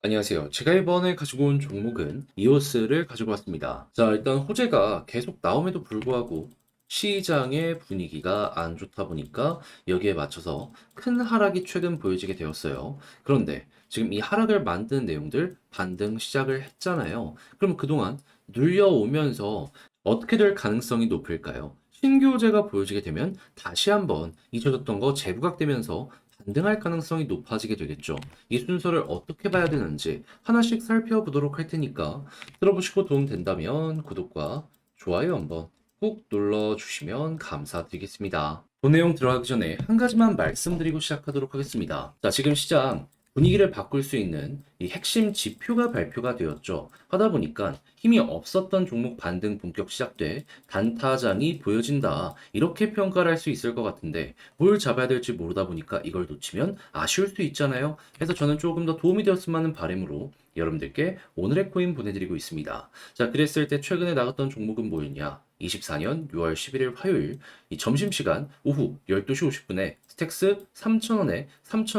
안녕하세요. 제가 이번에 가지고 온 종목은 이오스를 가지고 왔습니다. 자, 일단 호재가 계속 나옴에도 불구하고 시장의 분위기가 안 좋다 보니까 여기에 맞춰서 큰 하락이 최근 보여지게 되었어요. 그런데 지금 이 하락을 만든 내용들 반등 시작을 했잖아요. 그럼 그동안 눌려오면서 어떻게 될 가능성이 높을까요? 신규호재가 보여지게 되면 다시 한번 잊혀졌던 거 재부각되면서 반등할 가능성이 높아지게 되겠죠. 이 순서를 어떻게 봐야 되는지 하나씩 살펴보도록 할 테니까 들어보시고 도움 된다면 구독과 좋아요 한번 꾹 눌러주시면 감사드리겠습니다. 본 내용 들어가기 전에 한 가지만 말씀드리고 시작하도록 하겠습니다. 자, 지금 시장 분위기를 바꿀 수 있는 이 핵심 지표가 발표가 되었죠. 하다 보니까 힘이 없었던 종목 반등 본격 시작돼 단타장이 보여진다. 이렇게 평가를 할 수 있을 것 같은데 뭘 잡아야 될지 모르다 보니까 이걸 놓치면 아쉬울 수 있잖아요. 그래서 저는 조금 더 도움이 되었으면 하는 바람으로 여러분들께 오늘의 코인 보내드리고 있습니다. 자, 그랬을 때 최근에 나갔던 종목은 뭐였냐? 24년 6월 11일 화요일 이 점심시간 오후 12시 50분에 스택스 3,000원에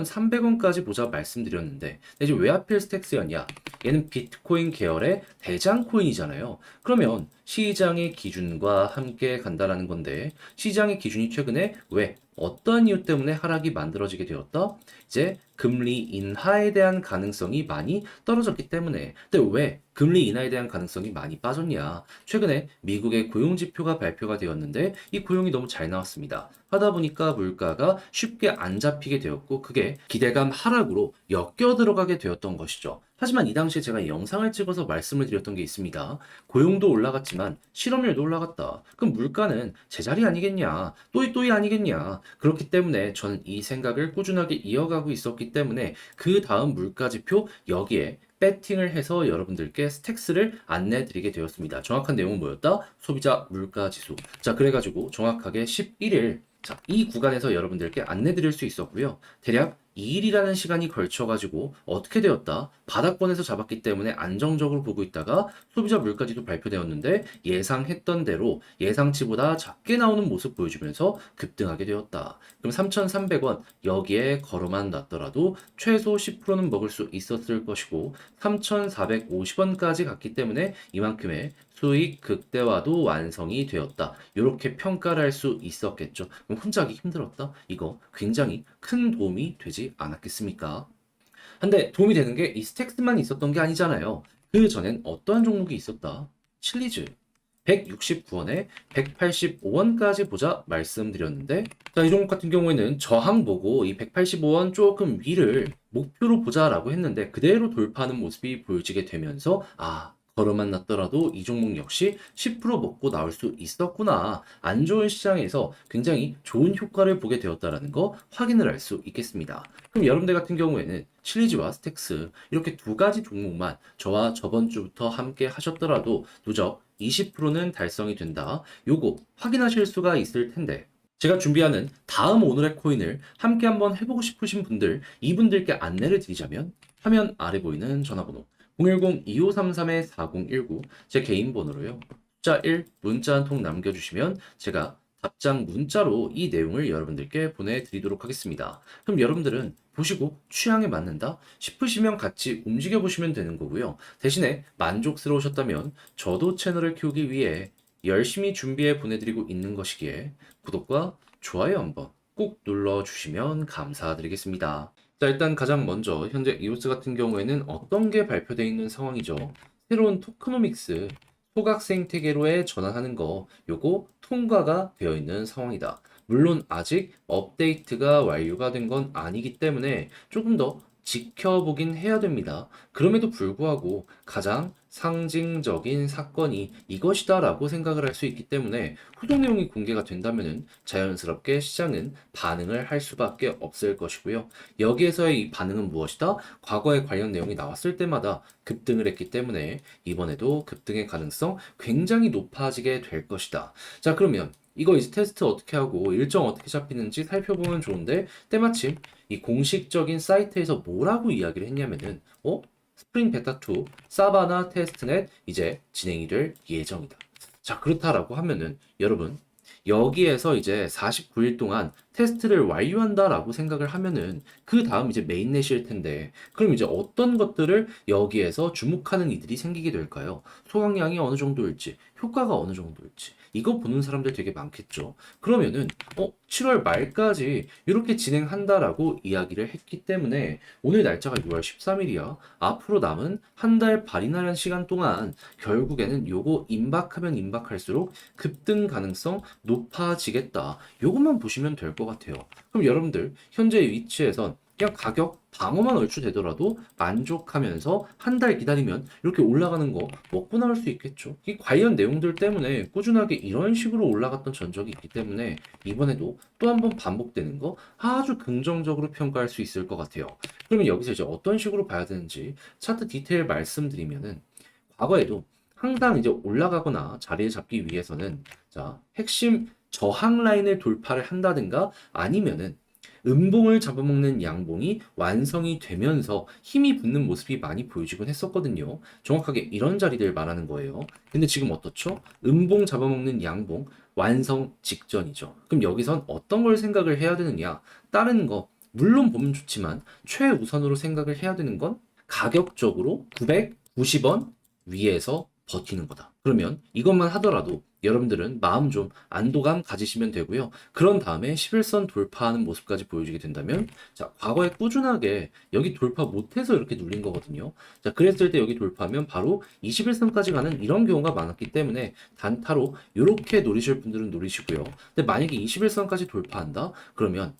3,300원까지 보자 말씀드렸는데 이제 왜 하필 스택스였냐? 얘는 비트코인 계열의 대장 코인이잖아요. 그러면 시장의 기준과 함께 간다라는 건데 시장의 기준이 최근에 왜 어떤 이유 때문에 하락이 만들어지게 되었다? 이제 금리 인하에 대한 가능성이 많이 떨어졌기 때문에. 근데 왜 금리 인하에 대한 가능성이 많이 빠졌냐? 최근에 미국의 고용 지표가 발표가 되었는데 이 고용이 너무 잘 나왔습니다. 하다 보니까 물가가 쉽게 안 잡히게 되었고 그게 기대감 하락으로 엮여 들어가게 되었던 것이죠. 하지만 이 당시에 제가 영상을 찍어서 말씀을 드렸던 게 있습니다. 고용도 올라갔지만 실업률도 올라갔다. 그럼 물가는 제자리 아니겠냐? 또이 아니겠냐? 그렇기 때문에 저는 이 생각을 꾸준하게 이어가고 있었기 때문에 그 다음 물가 지표 여기에 배팅을 해서 여러분들께 스택스를 안내 드리게 되었습니다. 정확한 내용은 뭐였다? 소비자 물가 지수. 자, 그래가지고 정확하게 11일 자, 이 구간에서 여러분들께 안내 드릴 수 있었고요. 대략 2일이라는 시간이 걸쳐가지고 어떻게 되었다? 바닥권에서 잡았기 때문에 안정적으로 보고 있다가 소비자 물가지도 발표되었는데 예상했던 대로 예상치보다 작게 나오는 모습 보여주면서 급등하게 되었다. 그럼 3,300원 여기에 걸어만 놨더라도 최소 10%는 먹을 수 있었을 것이고 3,450원까지 갔기 때문에 이만큼의 수익 극대화도 완성이 되었다. 이렇게 평가를 할 수 있었겠죠. 그럼 혼자 하기 힘들었다? 이거 굉장히 큰 도움이 되지 않았겠습니까? 근데 도움이 되는 게 이 스택스만 있었던 게 아니잖아요. 그 전엔 어떠한 종목이 있었다? 칠리즈. 169원에 185원까지 보자 말씀드렸는데 자, 이 종목 같은 경우에는 저항 보고 이 185원 조금 위를 목표로 보자라고 했는데 그대로 돌파하는 모습이 보여지게 되면서 걸어만 놨더라도 이 종목 역시 10% 먹고 나올 수 있었구나. 안 좋은 시장에서 굉장히 좋은 효과를 보게 되었다라는 거 확인을 할 수 있겠습니다. 그럼 여러분들 같은 경우에는 실리지와 스택스 이렇게 두 가지 종목만 저와 저번 주부터 함께 하셨더라도 누적 20%는 달성이 된다. 요거 확인하실 수가 있을 텐데 제가 준비하는 다음 오늘의 코인을 함께 한번 해보고 싶으신 분들 이분들께 안내를 드리자면 화면 아래 보이는 전화번호 010-2533-4019 제 개인 번호로요. 숫자 1 문자 한 통 남겨주시면 제가 답장 문자로 이 내용을 여러분들께 보내드리도록 하겠습니다. 그럼 여러분들은 보시고 취향에 맞는다 싶으시면 같이 움직여 보시면 되는 거고요. 대신에 만족스러우셨다면 저도 채널을 키우기 위해 열심히 준비해 보내드리고 있는 것이기에 구독과 좋아요 한번 꼭 눌러주시면 감사드리겠습니다. 자, 일단 가장 먼저 현재 이오스 같은 경우에는 어떤 게 발표되어 있는 상황이죠. 새로운 토크노믹스 소각 생태계로에 전환하는 거 요거 통과가 되어 있는 상황이다. 물론 아직 업데이트가 완료가 된 건 아니기 때문에 조금 더 지켜보긴 해야 됩니다. 그럼에도 불구하고 가장 상징적인 사건이 이것이다라고 생각을 할 수 있기 때문에 후속 내용이 공개가 된다면 자연스럽게 시장은 반응을 할 수밖에 없을 것이고요. 여기에서의 이 반응은 무엇이다? 과거에 관련 내용이 나왔을 때마다 급등을 했기 때문에 이번에도 급등의 가능성 굉장히 높아지게 될 것이다. 자, 그러면 이거 이제 테스트 어떻게 하고 일정 어떻게 잡히는지 살펴보면 좋은데 때마침 이 공식적인 사이트에서 뭐라고 이야기를 했냐면은 스프링 베타 2 사바나 테스트넷 이제 진행이 될 예정이다. 자, 그렇다라고 하면은 여러분 여기에서 이제 49일 동안 테스트를 완료한다라고 생각을 하면은 그 다음 이제 메인넷일 텐데 그럼 이제 어떤 것들을 여기에서 주목하는 이들이 생기게 될까요? 소각량이 어느 정도일지, 효과가 어느 정도일지 이거 보는 사람들 되게 많겠죠. 그러면은 7월 말까지 이렇게 진행한다라고 이야기를 했기 때문에 오늘 날짜가 6월 13일이야. 앞으로 남은 한 달 발인하는 시간 동안 결국에는 요거 임박하면 임박할수록 급등 가능성 높아지겠다. 요것만 보시면 될 것 같아요. 그럼 여러분들 현재 위치에선 그냥 가격 방어만 얼추 되더라도 만족하면서 한 달 기다리면 이렇게 올라가는 거 먹고 나올 수 있겠죠. 이 관련 내용들 때문에 꾸준하게 이런 식으로 올라갔던 전적이 있기 때문에 이번에도 또 한 번 반복되는 거 아주 긍정적으로 평가할 수 있을 것 같아요. 그러면 여기서 이제 어떤 식으로 봐야 되는지 차트 디테일 말씀드리면은 과거에도 항상 이제 올라가거나 자리를 잡기 위해서는 자, 핵심 저항 라인을 돌파를 한다든가 아니면은 음봉을 잡아먹는 양봉이 완성이 되면서 힘이 붙는 모습이 많이 보여지곤 했었거든요. 정확하게 이런 자리들 말하는 거예요. 근데 지금 어떻죠? 음봉 잡아먹는 양봉 완성 직전이죠. 그럼 여기선 어떤 걸 생각을 해야 되느냐? 다른 거 물론 보면 좋지만 최우선으로 생각을 해야 되는 건 가격적으로 990원 위에서 버티는 거다. 그러면 이것만 하더라도 여러분들은 마음 좀 안도감 가지시면 되고요. 그런 다음에 11선 돌파하는 모습까지 보여주게 된다면 자, 과거에 꾸준하게 여기 돌파 못해서 이렇게 눌린 거거든요. 자, 그랬을 때 여기 돌파하면 바로 21선까지 가는 이런 경우가 많았기 때문에 단타로 이렇게 노리실 분들은 노리시고요. 근데 만약에 21선까지 돌파한다? 그러면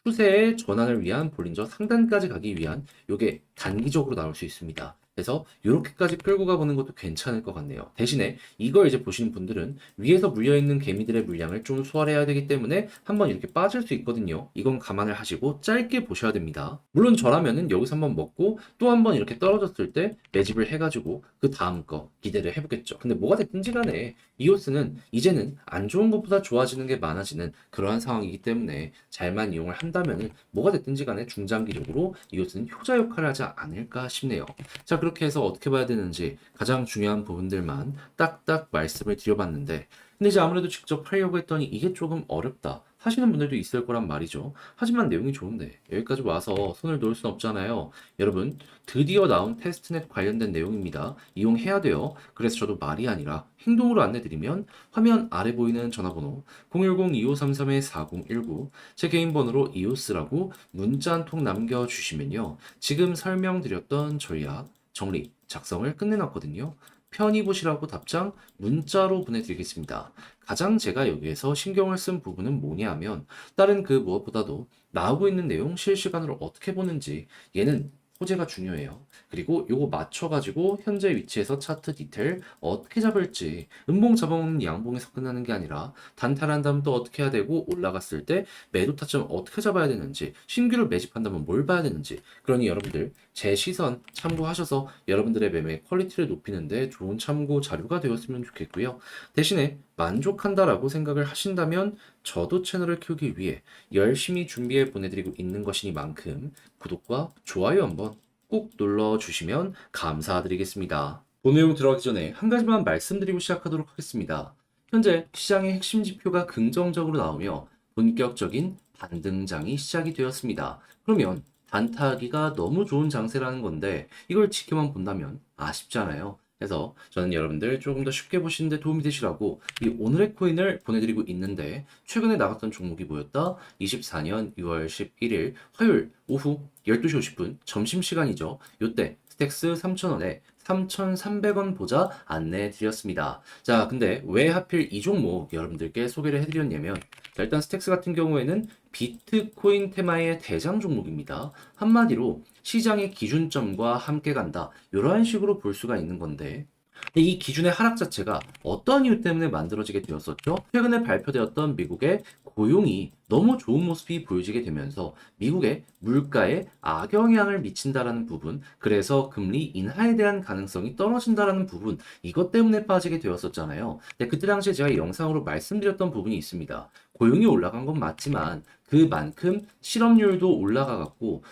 추세의 전환을 위한 볼린저 상단까지 가기 위한 요게 단기적으로 나올 수 있습니다. 그래서 이렇게까지 끌고 가보는 것도 괜찮을 것 같네요. 대신에 이걸 이제 보시는 분들은 위에서 물려있는 개미들의 물량을 좀 소화해야 되기 때문에 한번 이렇게 빠질 수 있거든요. 이건 감안을 하시고 짧게 보셔야 됩니다. 물론 저라면은 여기서 한번 먹고 또 한번 이렇게 떨어졌을 때 매집을 해가지고 그 다음 거 기대를 해보겠죠. 근데 뭐가 됐든지 간에 이오스는 이제는 안 좋은 것보다 좋아지는 게 많아지는 그러한 상황이기 때문에 잘만 이용을 한다면은 뭐가 됐든지 간에 중장기적으로 이오스는 효자 역할을 하지 않을까 싶네요. 자, 그렇게 해서 어떻게 봐야 되는지 가장 중요한 부분들만 딱딱 말씀을 드려봤는데, 근데 이제 아무래도 직접 하려고 했더니 이게 조금 어렵다 하시는 분들도 있을 거란 말이죠. 하지만 내용이 좋은데 여기까지 와서 손을 놓을 순 없잖아요. 여러분, 드디어 나온 테스트넷 관련된 내용입니다. 이용해야 돼요. 그래서 저도 말이 아니라 행동으로 안내드리면 화면 아래 보이는 전화번호 010-2533-4019 제 개인 번호로 이오스라고 문자 한 통 남겨주시면요. 지금 설명드렸던 전략 정리, 작성을 끝내놨거든요. 편히 보시라고 답장 문자로 보내드리겠습니다. 가장 제가 여기에서 신경을 쓴 부분은 뭐냐 하면 다른 그 무엇보다도 나오고 있는 내용 실시간으로 어떻게 보는지 얘는 소재가 중요해요. 그리고 요거 맞춰가지고 현재 위치에서 차트 디테일 어떻게 잡을지 음봉 잡아먹는 양봉에서 끝나는 게 아니라 단타를 한다면 또 어떻게 해야 되고 올라갔을 때 매도 타점 어떻게 잡아야 되는지 신규를 매집한다면 뭘 봐야 되는지 그러니 여러분들 제 시선 참고하셔서 여러분들의 매매 퀄리티를 높이는데 좋은 참고 자료가 되었으면 좋겠고요. 대신에 만족한다라고 생각을 하신다면 저도 채널을 키우기 위해 열심히 준비해 보내드리고 있는 것이니만큼 구독과 좋아요 한번 꾹 눌러주시면 감사드리겠습니다. 본 내용 들어가기 전에 한 가지만 말씀드리고 시작하도록 하겠습니다. 현재 시장의 핵심 지표가 긍정적으로 나오며 본격적인 반등장이 시작이 되었습니다. 그러면 단타하기가 너무 좋은 장세라는 건데 이걸 지켜만 본다면 아쉽잖아요. 그래서 저는 여러분들 조금 더 쉽게 보시는데 도움이 되시라고 이 오늘의 코인을 보내드리고 있는데 최근에 나갔던 종목이 뭐였다? 24년 6월 11일 화요일 오후 12시 50분 점심시간이죠. 요때 스택스 3,000원에 3,300원 보자 안내해 드렸습니다. 자, 근데 왜 하필 이 종목 여러분들께 소개를 해드렸냐면 자, 일단 스택스 같은 경우에는 비트코인 테마의 대장 종목입니다. 한마디로 시장의 기준점과 함께 간다. 이러한 식으로 볼 수가 있는 건데 근데 이 기준의 하락 자체가 어떤 이유 때문에 만들어지게 되었었죠? 최근에 발표되었던 미국의 고용이 너무 좋은 모습이 보여지게 되면서 미국의 물가에 악영향을 미친다라는 부분, 그래서 금리 인하에 대한 가능성이 떨어진다라는 부분, 이것 때문에 빠지게 되었었잖아요. 근데 그때 당시에 제가 영상으로 말씀드렸던 부분이 있습니다. 고용이 올라간 건 맞지만 그만큼 실업률도 올라가갖고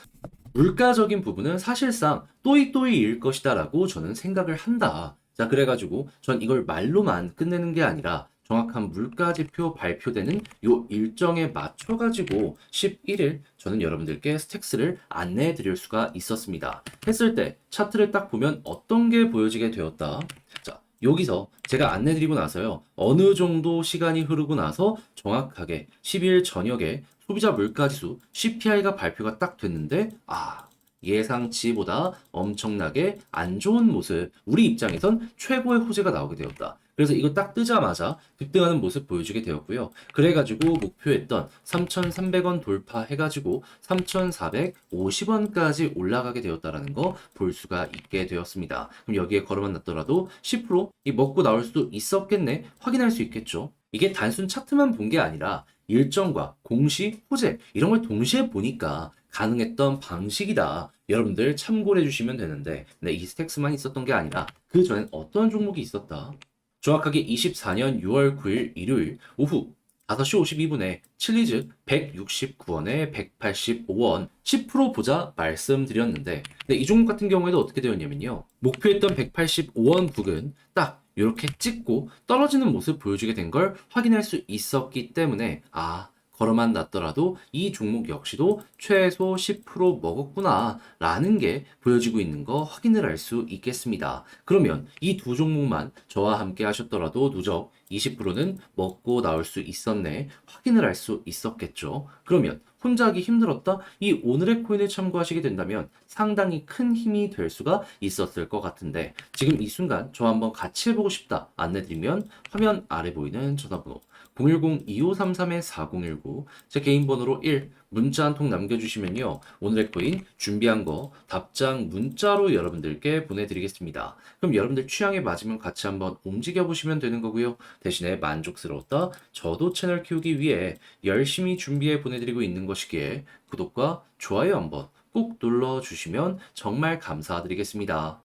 물가적인 부분은 사실상 또이또이일 것이다라고 저는 생각을 한다. 자, 그래가지고 전 이걸 말로만 끝내는 게 아니라 정확한 물가지표 발표되는 요 일정에 맞춰가지고 11일 저는 여러분들께 스택스를 안내해 드릴 수가 있었습니다. 했을 때 차트를 딱 보면 어떤 게 보여지게 되었다. 자, 여기서 제가 안내 드리고 나서요. 어느 정도 시간이 흐르고 나서 정확하게 12일 저녁에 소비자 물가지수 CPI가 발표가 딱 됐는데 예상치보다 엄청나게 안 좋은 모습, 우리 입장에선 최고의 호재가 나오게 되었다. 그래서 이거 딱 뜨자마자 급등하는 모습 보여주게 되었고요. 그래가지고 목표했던 3,300원 돌파해가지고 3,450원까지 올라가게 되었다라는 거 볼 수가 있게 되었습니다. 그럼 여기에 걸어만 놨더라도 10%이 먹고 나올 수도 있었겠네 확인할 수 있겠죠. 이게 단순 차트만 본 게 아니라 일정과 공시, 호재 이런 걸 동시에 보니까 가능했던 방식이다. 여러분들 참고를 해주시면 되는데 이 스택스만 있었던 게 아니라 그 전엔 어떤 종목이 있었다. 정확하게 24년 6월 9일 일요일 오후 5시 52분에 칠리즈 169원에 185원 10% 보자 말씀드렸는데 이 종목 같은 경우에도 어떻게 되었냐면요. 목표했던 185원 부근 딱 이렇게 찍고 떨어지는 모습 보여주게 된 걸 확인할 수 있었기 때문에 걸어만 놨더라도 이 종목 역시도 최소 10% 먹었구나 라는 게 보여지고 있는 거 확인을 할 수 있겠습니다. 그러면 이 두 종목만 저와 함께 하셨더라도 누적 20%는 먹고 나올 수 있었네 확인을 할 수 있었겠죠. 그러면 혼자 하기 힘들었다? 이 오늘의 코인을 참고하시게 된다면 상당히 큰 힘이 될 수가 있었을 것 같은데 지금 이 순간 저 한번 같이 해보고 싶다 안내드리면 화면 아래 보이는 전화번호 010-2533-4019 제 개인 번호로 1 문자 한 통 남겨주시면요. 오늘의 코인 준비한 거 답장 문자로 여러분들께 보내드리겠습니다. 그럼 여러분들 취향에 맞으면 같이 한번 움직여 보시면 되는 거고요. 대신에 만족스러웠다. 저도 채널 키우기 위해 열심히 준비해 보내드리고 있는 것이기에 구독과 좋아요 한번 꼭 눌러주시면 정말 감사드리겠습니다.